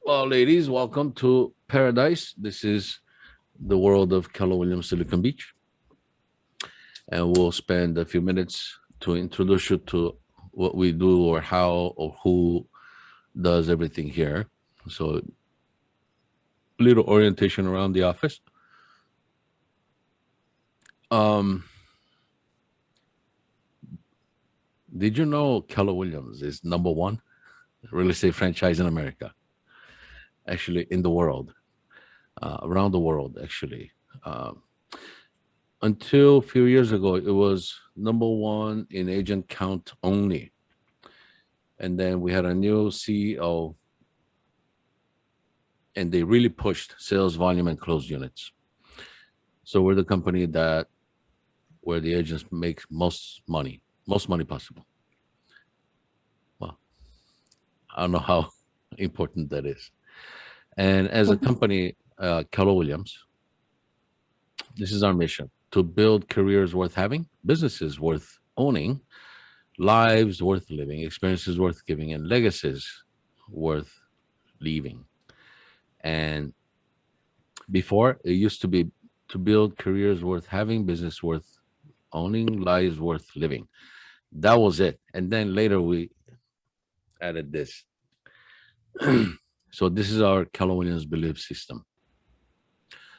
Well, ladies, welcome to Paradise. This is the world of Keller Williams, Silicon Beach. And we'll spend a few minutes to introduce you to what we do or how or who does everything here. So, little orientation around the office. Um, did you know Keller Williams is number one real estate franchise in America? Actually, in the world, around the world, actually. Um, until a few years ago, it was number one in agent count only. And then we had a new CEO, and they really pushed sales volume and closed units. So we're the company that where the agents make most money possible. Well, I don't know how important that is. And as a company, Keller Williams, this is our mission to build careers worth having, businesses worth owning, lives worth living, experiences worth giving, and legacies worth leaving. And before, it used to be to build careers worth having, business worth owning, lives worth living. That was it. And then later we added this. So this is our Keller Williams belief system.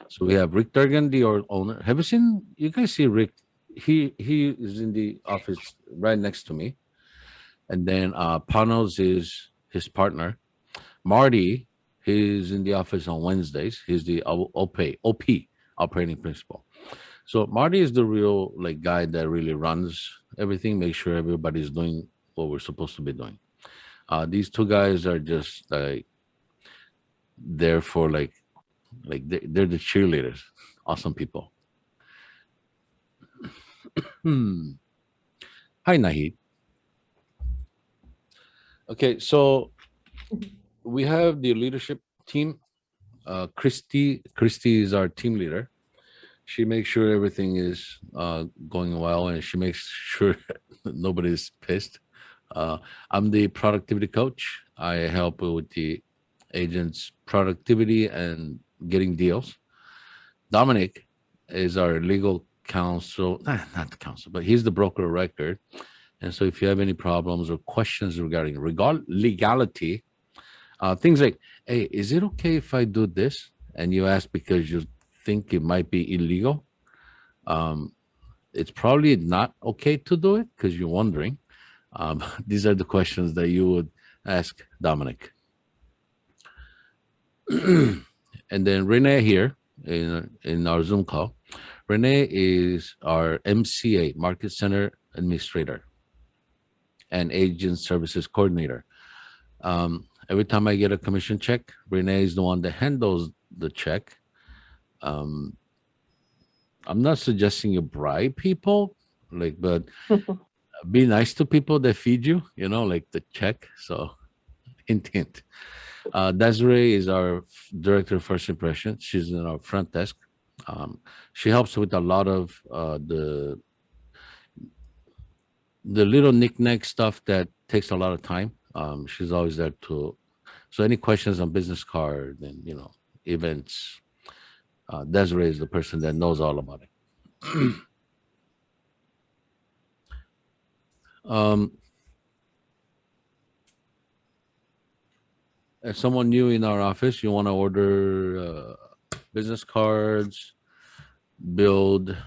So we have Rick Durgan, the owner. Have you seen? You guys see Rick? He is in the office right next to me. And then Panos is his partner. Marty, he's in the office on Wednesdays. He's the OP, operating principal. So Marty is the real like guy that really runs everything, make sure everybody's doing what we're supposed to be doing. These two guys are just like there for they're the cheerleaders, awesome people. Hmm. Hi Nahid. Okay, so we have the leadership team. Christy is our team leader. She makes sure everything is going well, and she makes sure nobody's pissed. I'm the productivity coach. I help with the agents' productivity and getting deals. Dominic is our legal counsel, not the counsel, but he's the broker of record. And so if you have any problems or questions regarding legality, things like, hey, is it okay if I do this? And you ask because you think it might be illegal. Um, it's probably not okay to do it because you're wondering. These are the questions that you would ask Dominic. And then Renee here in our Zoom call. Renee is our MCA, Market Center Administrator, and Agent Services Coordinator. Every time I get a commission check, Renee is the one that handles the check. Um, I'm not suggesting you bribe people, but be nice to people that feed you, like the check. So, hint, hint. Desiree is our director of first impression. She's in our front desk. She helps with a lot of the little knick-knack stuff that takes a lot of time. She's always there to. So any questions on business card and events, Desiree is the person that knows all about it. um, as someone new in our office, you want to order business cards, build,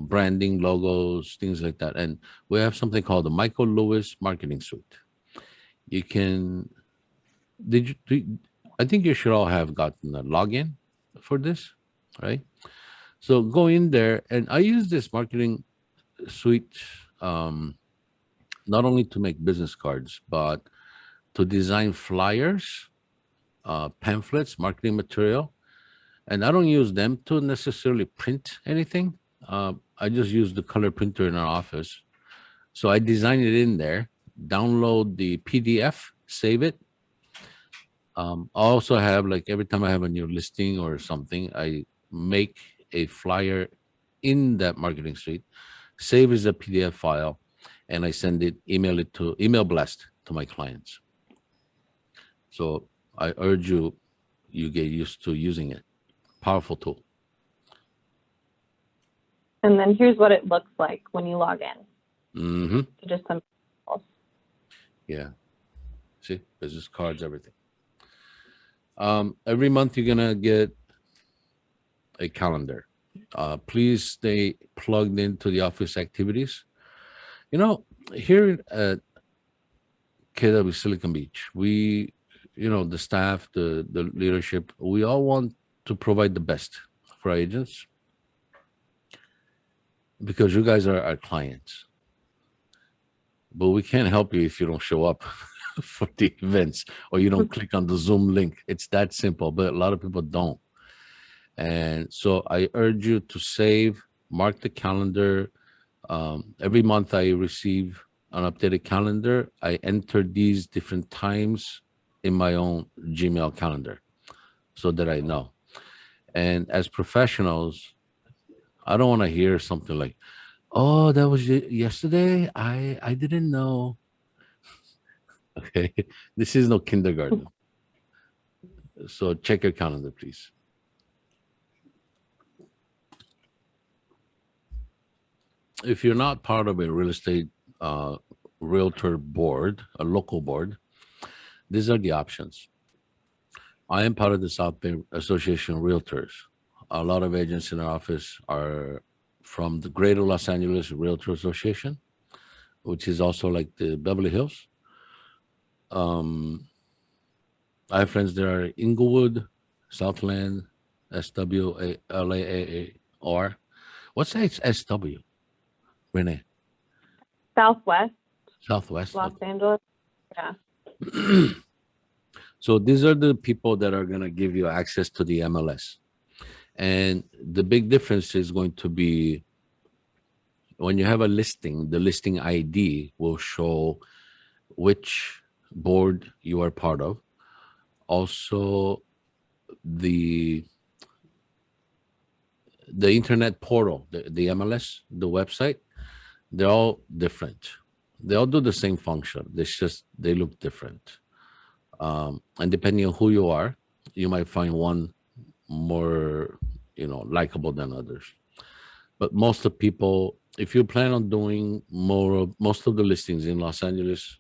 branding, logos, things like that. And we have something called the Michael Lewis Marketing Suite. You can, I think you should all have gotten a login for this, right? So go in there, and I use this marketing suite not only to make business cards, but to design flyers, pamphlets, marketing material. And I don't use them to necessarily print anything. I just use the color printer in our office. So I design it in there, download the PDF, save it. I also have every time I have a new listing or something, I make a flyer in that marketing suite, save as a PDF file, and I send it, email blast to my clients. So I urge you, you get used to using it. Powerful tool. And then here's what it looks like when you log in. Mm-hmm. So just some examples. Yeah. See, business cards, everything. Every month you're gonna get a calendar. Please stay plugged into the office activities. You know, here at KW Silicon Beach, we, the staff, the leadership, we all want to provide the best for our agents because you guys are our clients. But we can't help you if you don't show up for the events or you don't click on the Zoom link. It's that simple, but a lot of people don't. And so I urge you to save, mark the calendar. Every month I receive an updated calendar. I enter these different times in my own Gmail calendar so that I know. And as professionals, I don't want to hear something like, "Oh, that was yesterday. I didn't know." Okay, this is no kindergarten. So check your calendar, please. If you're not part of a real estate realtor board, a local board, these are the options. I am part of the South Bay Association of Realtors. A lot of agents in our office are from the Greater Los Angeles Realtor Association, which is also like the Beverly Hills. Um, I have friends there are Inglewood, Southland, SWLAAR. What's that? SW, Renee? Southwest, Southwest. Los Angeles. Yeah. So these are the people that are going to give you access to the MLS. And the big difference is going to be when you have a listing, the listing ID will show which board you are part of. Also, the internet portal, the MLS, the website, they're all different. They all do the same function. It's just they look different. And depending on who you are, you might find one more, likable than others. But most of people, if you plan on doing most of the listings in Los Angeles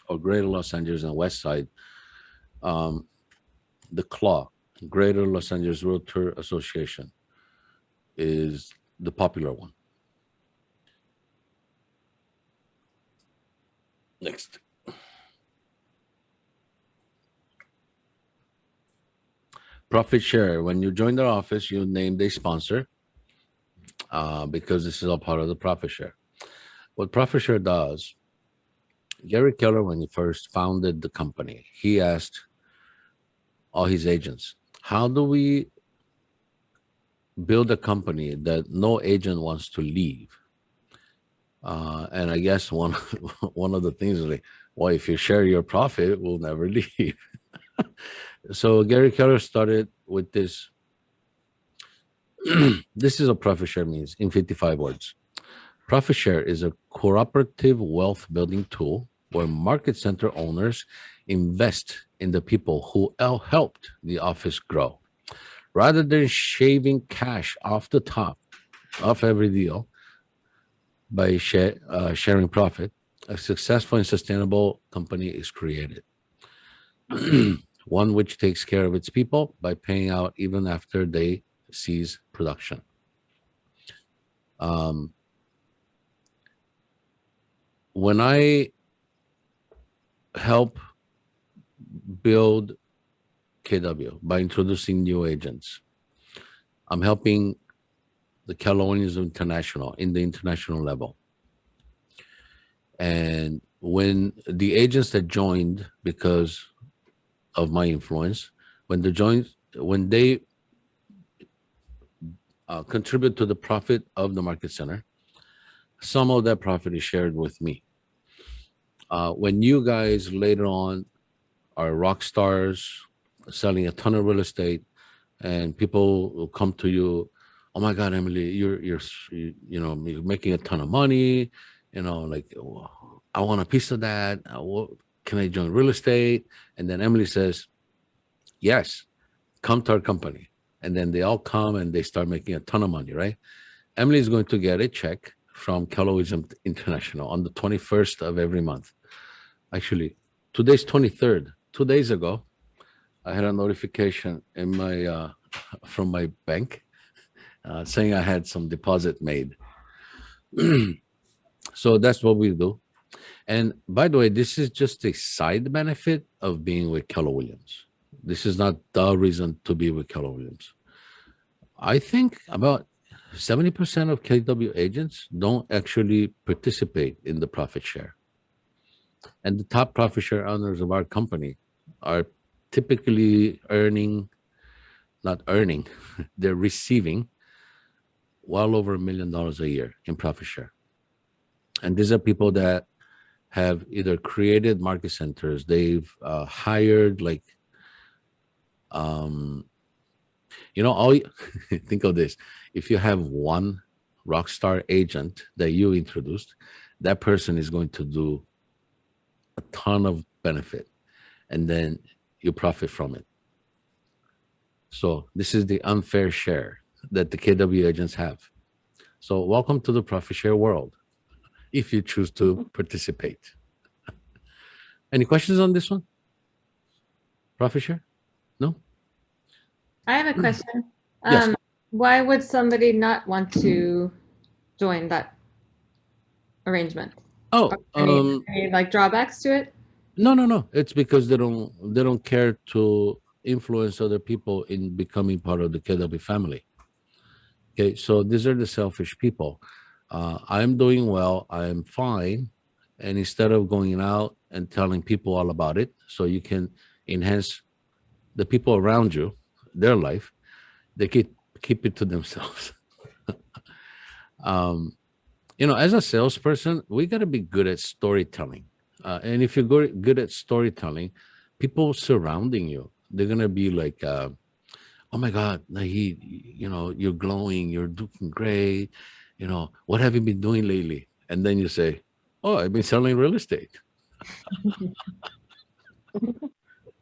or Greater Los Angeles and West Side, the CLAW, Greater Los Angeles Realtor Association, is the popular one. Next. Profit share. When you join their office, you name a sponsor because this is all part of the profit share. What profit share does, Gary Keller, when he first founded the company, he asked all his agents, how do we build a company that no agent wants to leave? And I guess one of the things is like, well, if you share your profit, we'll never leave. So Gary Keller started with this. This is what profit share means in 55 words. Profit share is a cooperative wealth building tool where market center owners invest in the people who helped the office grow. Rather than shaving cash off the top of every deal by sharing profit, a successful and sustainable company is created. One which takes care of its people by paying out even after they cease production. When I help build KW by introducing new agents, I'm helping the Keller Williams International in the international level. And when the agents that joined because of my influence, when they contribute to the profit of the market center, some of that profit is shared with me. When you guys later on are rock stars selling a ton of real estate and people will come to you, oh my God, Emily, you're making a ton of money, like, I want a piece of that. can I join real estate? And then Emily says, yes, come to our company. And then they all come and they start making a ton of money, right? Emily is going to get a check from Keller Williams International on the 21st of every month. Actually, today's 23rd. 2 days ago, I had a notification in my from my bank saying I had some deposit made. So that's what we do. And by the way, this is just a side benefit of being with Keller Williams. This is not the reason to be with Keller Williams. I think about 70% of KW agents don't actually participate in the profit share. And the top profit share owners of our company are typically not earning, they're receiving well over $1 million a year in profit share. And these are people that have either created market centers, they've hired like, think of this. If you have one rock star agent that you introduced, that person is going to do a ton of benefit, and then you profit from it. So this is the unfair share that the KW agents have. So welcome to the profit share world, if you choose to participate. Any questions on this one? Profit share? No? I have a question. Yes. Why would somebody not want to join that arrangement? Oh, Any like drawbacks to it? no. It's because they don't care to influence other people in becoming part of the KW family. Okay, so these are the selfish people. I'm doing well, I'm fine. And instead of going out and telling people all about it, so you can enhance the people around you, their life, they keep it to themselves. As a salesperson, we got to be good at storytelling. And if you're good at storytelling, people surrounding you, they're going to be like, oh my God, you're glowing, you're looking great. What have you been doing lately? And then you say, oh, I've been selling real estate.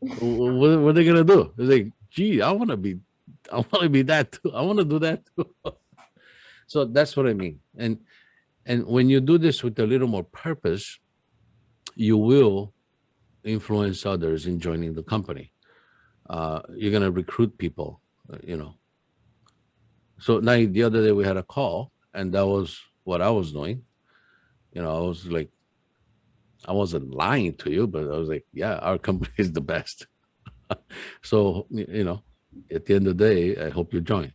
What are they going to do? They're like, gee, I want to be that too. I want to do that too. So that's what I mean. And when you do this with a little more purpose, you will influence others in joining the company. You're going to recruit people, So now the other day we had a call, and that was what I was doing. I was like, I wasn't lying to you, but I was like, yeah, our company is the best. So, at the end of the day, I hope you join.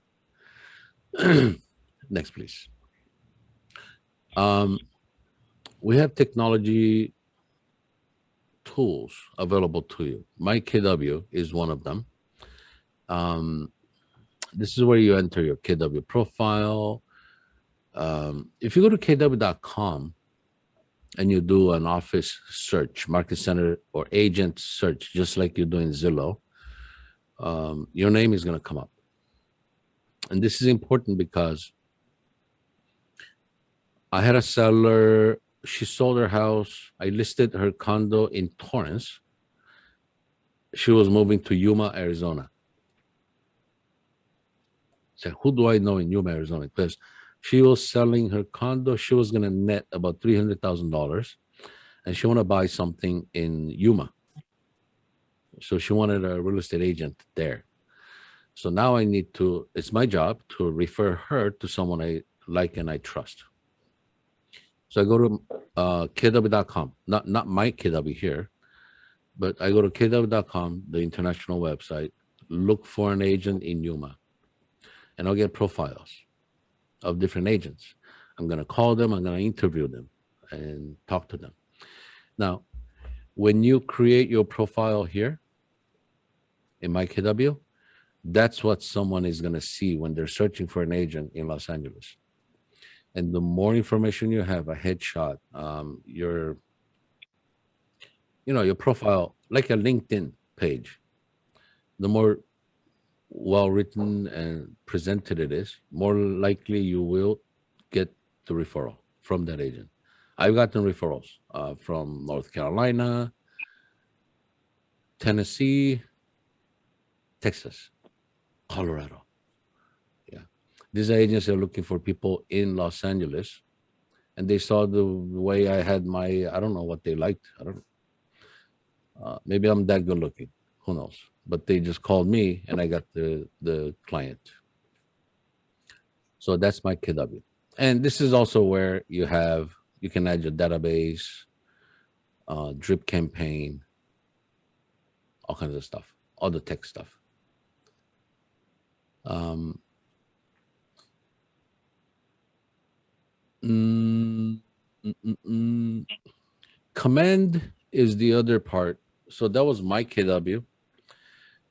Next, please. We have technology tools available to you. My KW is one of them. This is where you enter your KW profile. If you go to kw.com and you do an office search, market center or agent search, just like you do in Zillow, your name is going to come up. And this is important because I had a seller, she sold her house. I listed her condo in Torrance. She was moving to Yuma, Arizona. So who do I know in Yuma, Arizona? Because she was selling her condo. She was going to net about $300,000, and she wanted to buy something in Yuma. So she wanted a real estate agent there. So now it's my job to refer her to someone I like and I trust. So I go to kw.com, not my KW here, but I go to kw.com, the international website, look for an agent in Yuma, and I'll get profiles of different agents. I'm going to call them, I'm going to interview them and talk to them. Now, when you create your profile here in my KW, that's what someone is going to see when they're searching for an agent in Los Angeles. And the more information you have, a headshot, your profile, like a LinkedIn page, the more well-written and presented it is, more likely you will get the referral from that agent. I've gotten referrals from North Carolina, Tennessee, Texas, Colorado. Yeah. These agents are looking for people in Los Angeles, and they saw the way I had my, I don't know what they liked. I don't know. Maybe I'm that good looking. Who knows? But they just called me and I got the client. So that's my KW. And this is also where you can add your database, drip campaign, all kinds of stuff, all the tech stuff. Um, Command is the other part. So that was my KW.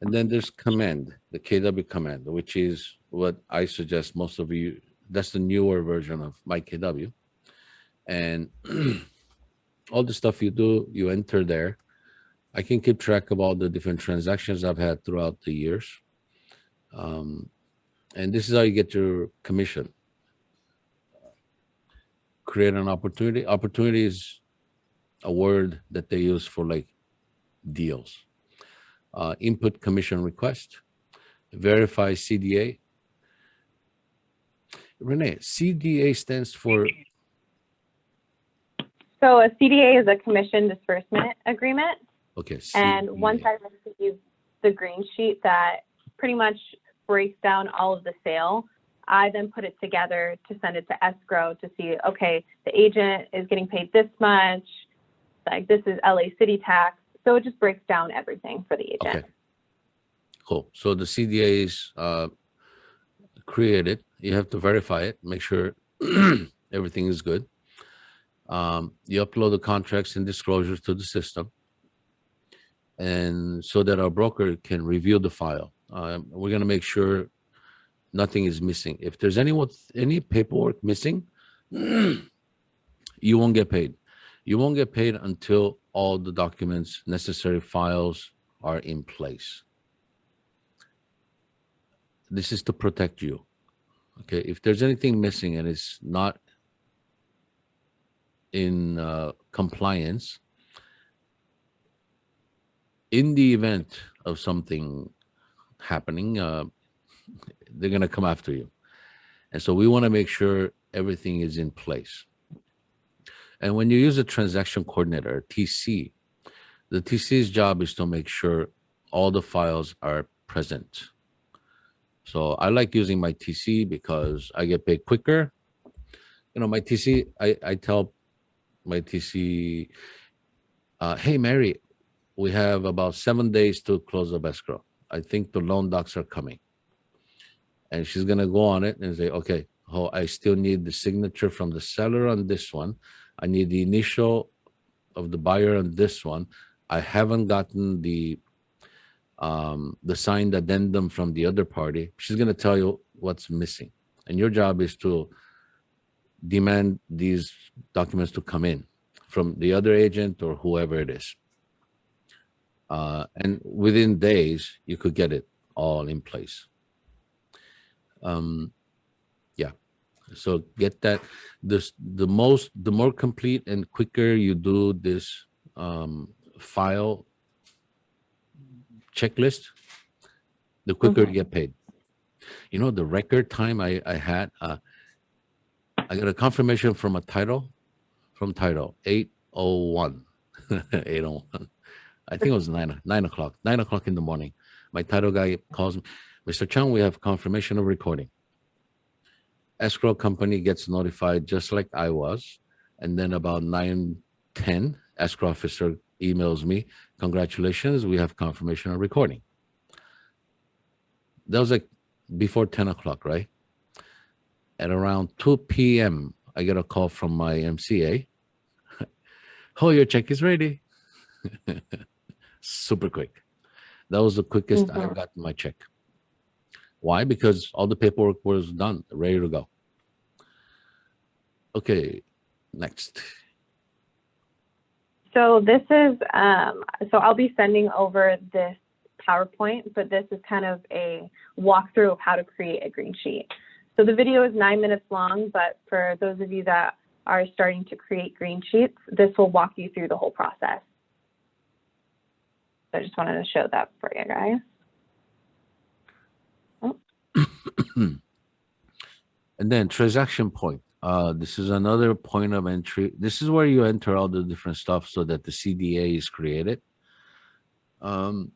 And then there's Command, the KW Command, which is what I suggest most of you, that's the newer version of my KW. And all the stuff you do, you enter there. I can keep track of all the different transactions I've had throughout the years. And this is how you get your commission. Create an opportunity. Opportunity is a word that they use for like deals. Input commission request. Verify CDA. Renee, CDA stands for? So a CDA is a commission disbursement agreement. Okay. And CDA. once I receive the green sheet that pretty much breaks down all of the sale, I then put it together to send it to escrow to see, okay, the agent is getting paid this much, like this is LA city tax. So it just breaks down everything for the agent. Okay. Cool. So the CDA is created. You have to verify it, make sure everything is good. You upload the contracts and disclosures to the system, and so that our broker can review the file. We're going to make sure nothing is missing. If there's any paperwork missing, you won't get paid. You won't get paid until all the documents, necessary files are in place. This is to protect you. Okay, if there's anything missing and it's not in compliance, in the event of something happening, they're going to come after you. And so we want to make sure everything is in place. And when you use a transaction coordinator, TC, the TC's job is to make sure all the files are present. So I like using my TC because I get paid quicker. You know, my TC, I tell my TC, hey, Mary, we have about 7 days to close up escrow. I think the loan docs are coming. And she's going to go on it and say, okay, I still need the signature from the seller on this one. I need the initial of the buyer on this one. I haven't gotten the signed addendum from the other party. She's going to tell you what's missing. And your job is to demand these documents to come in from the other agent or whoever it is. And within days, you could get it all in place. Yeah. So get that. The more complete and quicker you do this file checklist, the quicker you get paid. You know, the record time I had, I got a confirmation from Title 8:01. 8:01. I think it was 9 o'clock in the morning. My title guy calls me, Mr. Chung, we have confirmation of recording. Escrow company gets notified just like I was. And then about 9:10, escrow officer emails me, congratulations, we have confirmation of recording. That was like before 10 o'clock, right? At around 2 p.m., I get a call from my MCA. Oh, your check is ready. Super quick. That was the quickest I've gotten my check. Why? Because all the paperwork was done, ready to go. Okay, next. So this is, so I'll be sending over this PowerPoint, but this is kind of a walkthrough of how to create a green sheet. So the video is 9 minutes long, but for those of you that are starting to create green sheets, this will walk you through the whole process. So I just wanted to show that for you guys. And then transaction point. This is another point of entry. This is where you enter all the different stuff so that the CDA is created. I'll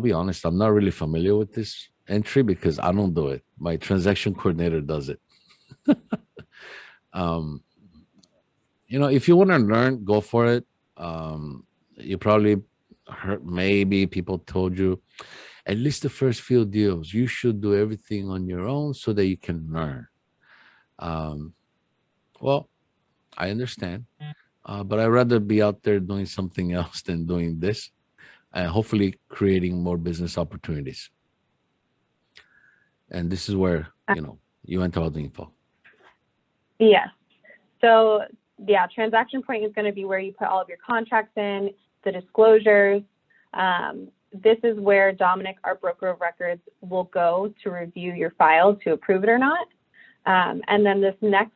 be honest, I'm not really familiar with this entry because I don't do it. My transaction coordinator does it. If you want to learn, go for it. You probably heard, maybe people told you, at least the first few deals, you should do everything on your own so that you can learn. Well, I understand, but I'd rather be out there doing something else than doing this, and hopefully creating more business opportunities. And this is where, you enter all the info. Yes. So yeah, transaction point is going to be where you put all of your contracts in, the disclosures. This is where Dominic, our broker of records, will go to review your file to approve it or not. And then this next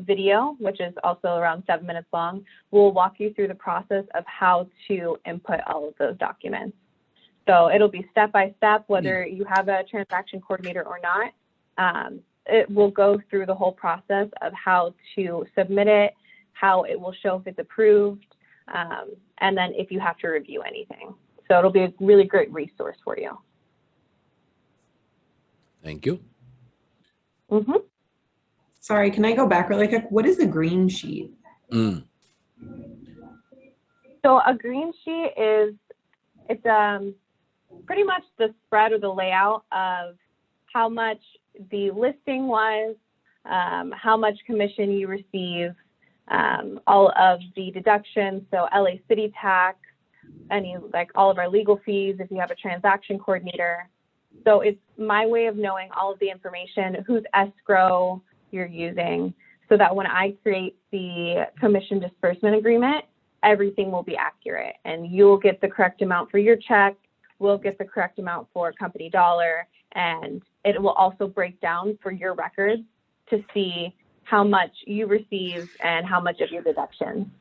video, which is also around 7 minutes long, will walk you through the process of how to input all of those documents. So it'll be step by step, whether you have a transaction coordinator or not. It will go through the whole process of how to submit it, how it will show if it's approved, and then if you have to review anything. So it'll be a really great resource for you. Thank you. Mm-hmm. Sorry, can I go back really quick? What is a green sheet? So a green sheet it's pretty much the spread or the layout of how much the listing was, how much commission you receive, all of the deductions, so LA city tax, all of our legal fees if you have a transaction coordinator. So it's my way of knowing all of the information, whose escrow you're using, so that when I create the commission disbursement agreement, everything will be accurate and you'll get the correct amount for your check, we'll get the correct amount for company dollar, and it will also break down for your records to see how much you receive and how much of your deduction.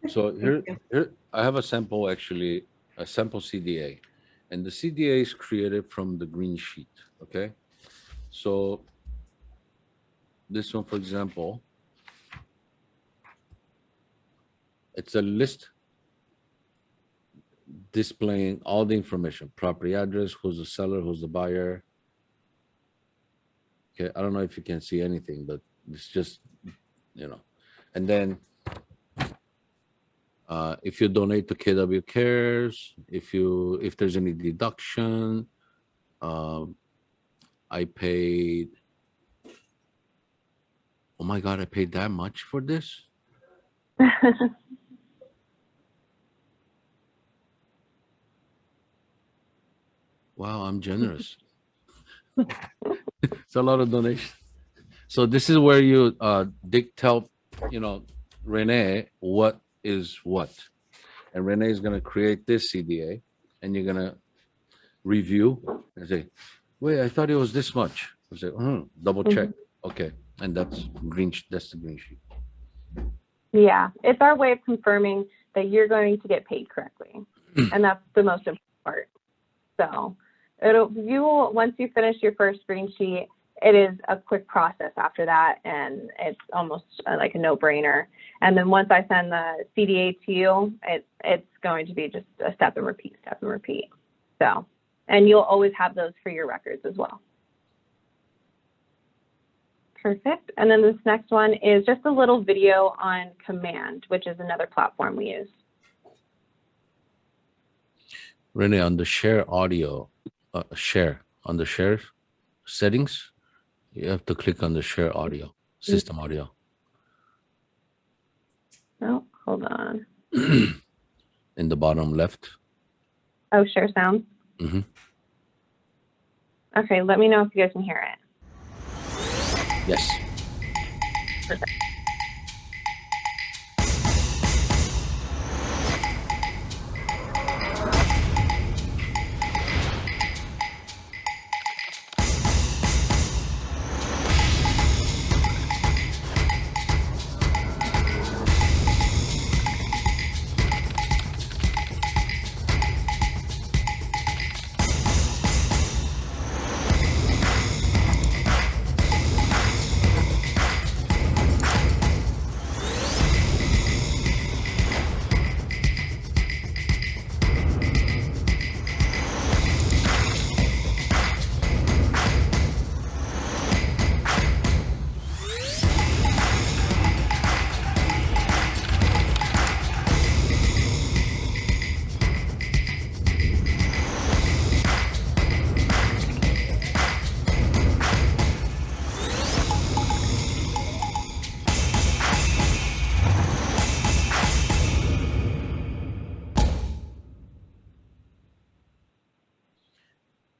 So here I have a sample, actually, a sample CDA. And the CDA is created from the green sheet, okay? So this one, for example, it's a list displaying all the information: property address, who's the seller, who's the buyer. Okay, I don't know if you can see anything, but it's just, and then if you donate to KW Cares, if there's any deduction, I paid, oh my God, I paid that much for this? Wow, I'm generous. It's a lot of donation. So this is where you tell, Renee what is what. And Renee is going to create this CDA, and you're going to review and say, wait, I thought it was this much. I say, double check. Okay. And that's the green sheet. Yeah, it's our way of confirming that you're going to get paid correctly. And that's the most important part. So once you finish your first green sheet, it is a quick process after that, and it's almost like a no-brainer. And then once I send the CDA to you, it's going to be just a step and repeat. So, and you'll always have those for your records as well. Perfect. And then this next one is just a little video on Command, which is another platform we use. Renee, on the share audio, on the share settings, you have to click on the share audio, system audio. Oh, hold on. In the bottom left. Oh, share sound. Mm-hmm. Okay, let me know if you guys can hear it. Yes. Perfect.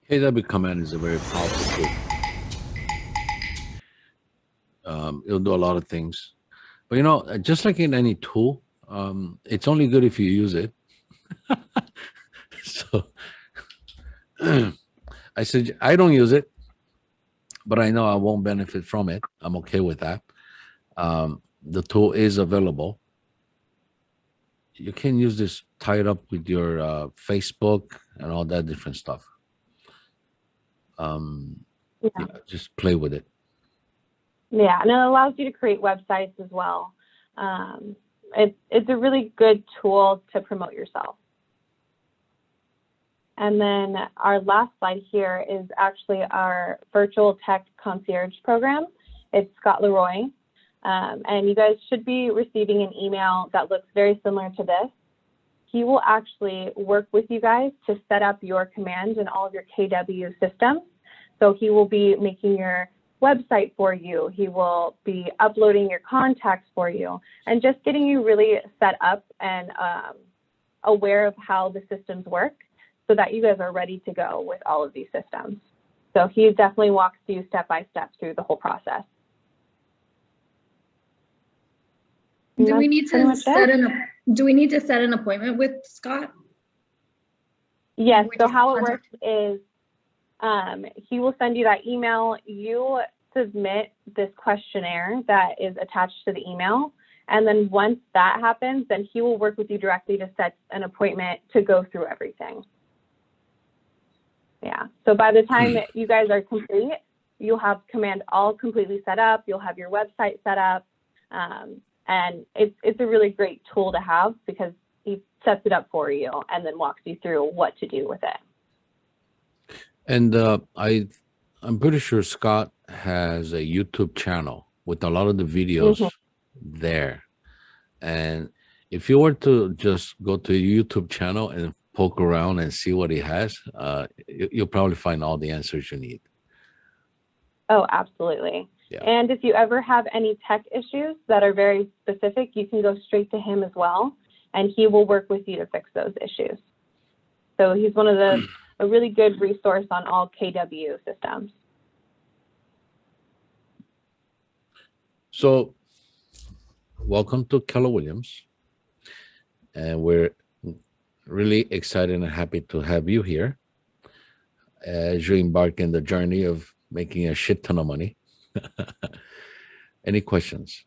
KW Command is a very powerful tool. It'll do a lot of things. But you know, just like in any tool, it's only good if you use it. So I said I don't use it, but I know I won't benefit from it. I'm okay with that. The tool is available. You can use this tied up with your Facebook and all that different stuff. Yeah. Just play with it. Yeah, and it allows you to create websites as well. It's a really good tool to promote yourself. And then our last slide here is actually our virtual tech concierge program. It's Scott Leroy. And you guys should be receiving an email that looks very similar to this. He will actually work with you guys to set up your command and all of your KW systems. So he will be making your website for you. He will be uploading your contacts for you and just getting you really set up and aware of how the systems work so that you guys are ready to go with all of these systems. So he definitely walks you step by step through the whole process. Do we need to set an appointment with Scott? Yes, We so just how it contact works is he will send you that email. You submit this questionnaire that is attached to the email. And then once that happens, then he will work with you directly to set an appointment to go through everything. Yeah, so by the time that you guys are complete, you'll have command all completely set up. You'll have your website set up. And it's a really great tool to have because he sets it up for you and then walks you through what to do with it. And I'm pretty sure Scott has a YouTube channel with a lot of the videos there. And if you were to just go to a YouTube channel and poke around and see what he has, you'll probably find all the answers you need. Oh, absolutely. Yeah. And if you ever have any tech issues that are very specific, you can go straight to him as well, and he will work with you to fix those issues. So he's one of a really good resource on all KW systems. So welcome to Keller Williams. And we're really excited and happy to have you here as you embark in the journey of making a shit ton of money. Any questions?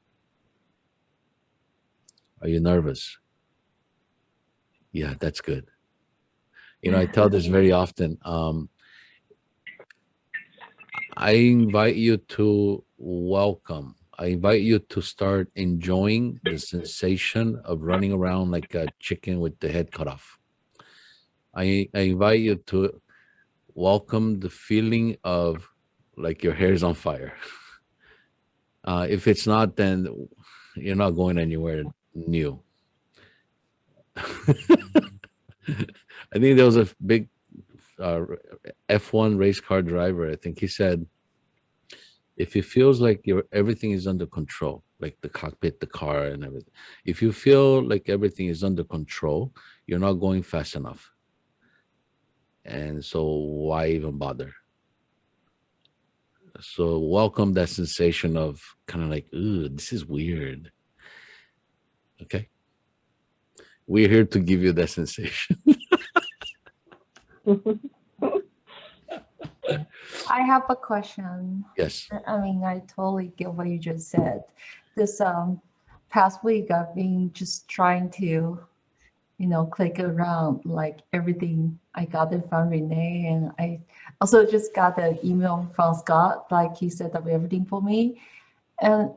Are you nervous? Yeah, that's good. You know, I tell this very often. I invite you to welcome. I invite you to start enjoying the sensation of running around like a chicken with the head cut off. I invite you to welcome the feeling of like your hair is on fire. If it's not, then you're not going anywhere new. I think there was a big F1 race car driver. I think he said, if it feels like everything is under control, like the cockpit, the car, and everything, if you feel like everything is under control, you're not going fast enough. And so why even bother? So welcome that sensation of kind of like, ooh, this is weird. Okay. We're here to give you that sensation. I have a question. Yes. I mean, I totally get what you just said. This past week, I've been just trying to, click around like everything. I got it from Renee, and I also just got the email from Scott, like he set up everything for me. And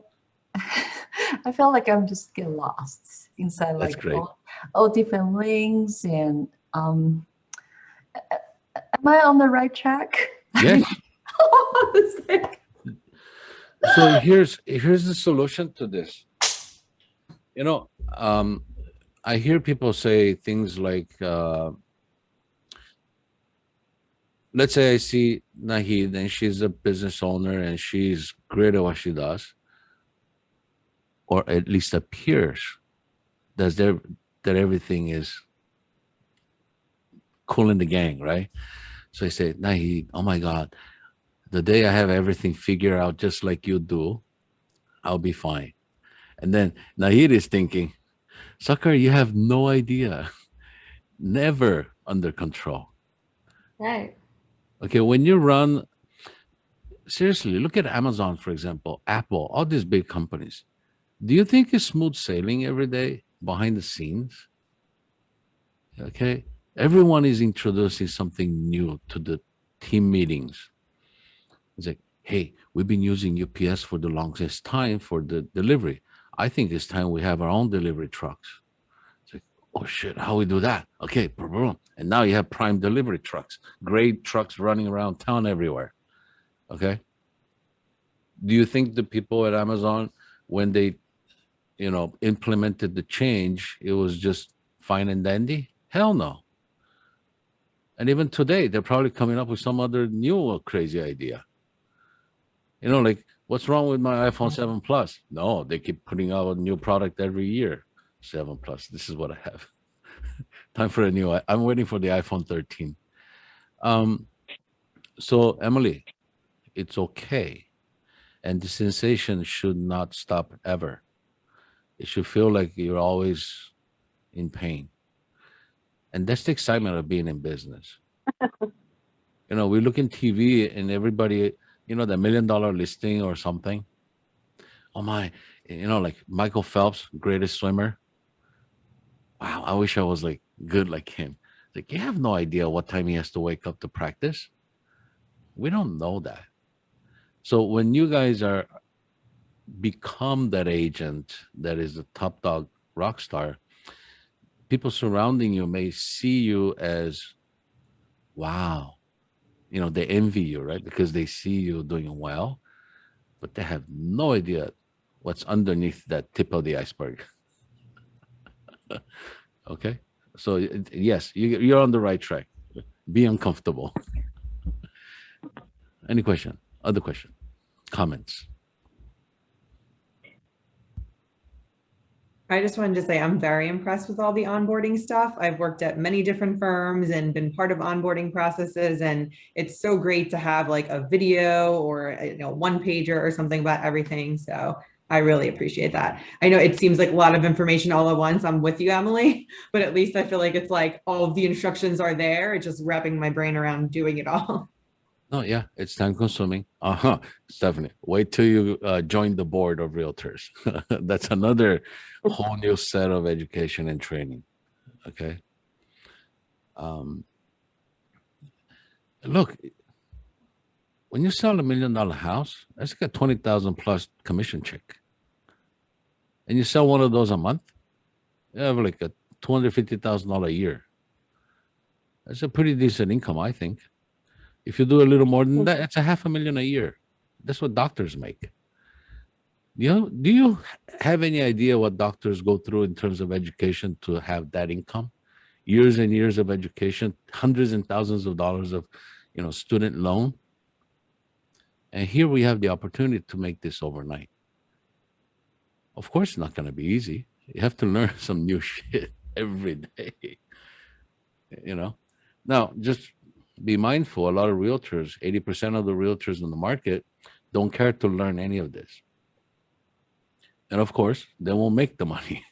I felt like I'm just getting lost inside That's like great. all different links. And am I on the right track? Yes. So here's the solution to this. I hear people say things like, let's say I see Nahid and she's a business owner and she's great at what she does, or at least appears that everything is cool in the gang, right? So I say, Nahid, oh my God, the day I have everything figured out just like you do, I'll be fine. And then Nahid is thinking, Sucker, you have no idea. Never under control. Right. Okay, when you run, seriously, look at Amazon, for example, Apple, all these big companies. Do you think it's smooth sailing every day behind the scenes? Okay, everyone is introducing something new to the team meetings. It's like, hey, we've been using UPS for the longest time for the delivery. I think it's time we have our own delivery trucks. It's like, oh shit, how we do that? Okay, boom, boom. And now you have prime delivery trucks, great trucks running around town everywhere. Okay. Do you think the people at Amazon, when they, implemented the change, it was just fine and dandy? Hell no. And even today, they're probably coming up with some other new or crazy idea. Like, what's wrong with my iPhone 7 Plus? No, they keep putting out a new product every year. 7 Plus, this is what I have. Time for a new, I'm waiting for the iPhone 13. So, Emily, it's okay. And the sensation should not stop ever. It should feel like you're always in pain. And that's the excitement of being in business. We look in TV and everybody, the $1 million listing or something. Oh my, like Michael Phelps, greatest swimmer. Wow, I wish I was like good like him. Like, you have no idea what time he has to wake up to practice. We don't know that. So when you guys become that agent that is the top dog rock star, people surrounding you may see you as, wow, they envy you, right? Because they see you doing well, but they have no idea what's underneath that tip of the iceberg. Okay. So yes, you're on the right track. Be uncomfortable. Any question? Other question? Comments? I just wanted to say I'm very impressed with all the onboarding stuff. I've worked at many different firms and been part of onboarding processes, and it's so great to have like a video or one pager or something about everything. So I really appreciate that. I know it seems like a lot of information all at once. I'm with you, Emily, but at least I feel like it's like all of the instructions are there. It's just wrapping my brain around doing it all. No, yeah, it's time consuming. Stephanie, wait till you join the board of realtors. That's another whole new set of education and training. Okay. Look, when you sell $1 million house, that's got 20,000 plus commission check. And you sell one of those a month, you have like a $250,000 a year. That's a pretty decent income, I think. If you do a little more than that, it's $500,000 a year. That's what doctors make. Do you have any idea what doctors go through in terms of education to have that income? Years and years of education, hundreds and thousands of dollars of, student loan. And here we have the opportunity to make this overnight. Of course, it's not going to be easy. You have to learn some new shit every day. Now, just be mindful, a lot of realtors, 80% of the realtors in the market don't care to learn any of this. And of course, they won't make the money.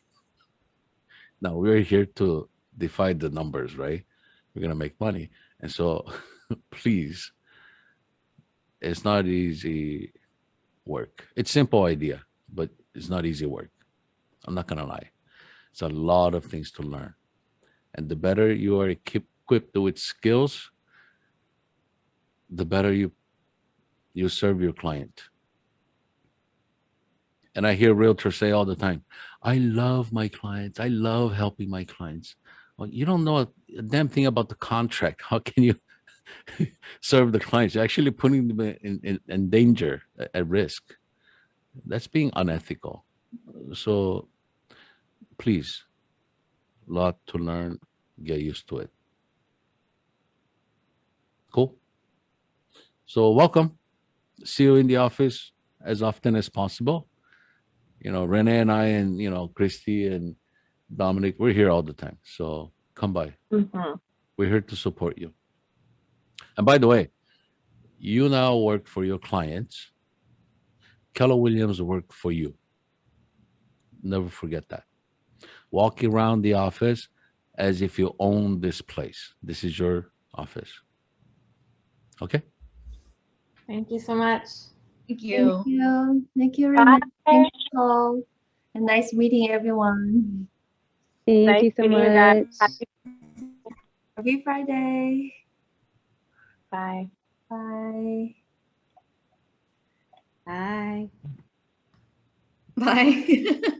Now, we're here to defy the numbers, right? We're going to make money. And so, please, it's not easy work. It's simple idea, but it's not easy work. I'm not going to lie. It's a lot of things to learn. And the better you are equipped with skills, the better you serve your client. And I hear realtors say all the time, I love my clients. I love helping my clients. Well, you don't know a damn thing about the contract. How can you serve the clients? You're actually putting them in danger, at risk. That's being unethical. So please, lot to learn, get used to it. Cool. So welcome. See you in the office as often as possible. Renee and I and, Christy and Dominic, we're here all the time. So come by. Mm-hmm. We're here to support you. And by the way, you now work for your clients. Keller Williams work for you. Never forget that. Walk around the office as if you own this place. This is your office. Okay? Thank you so much. Thank Thank you. you. Thank you, Bye. Renee. Thank you, Nicole. And nice meeting everyone. Thank Nice you so meeting you guys. much. Happy Friday. Bye. Bye. Bye. Bye.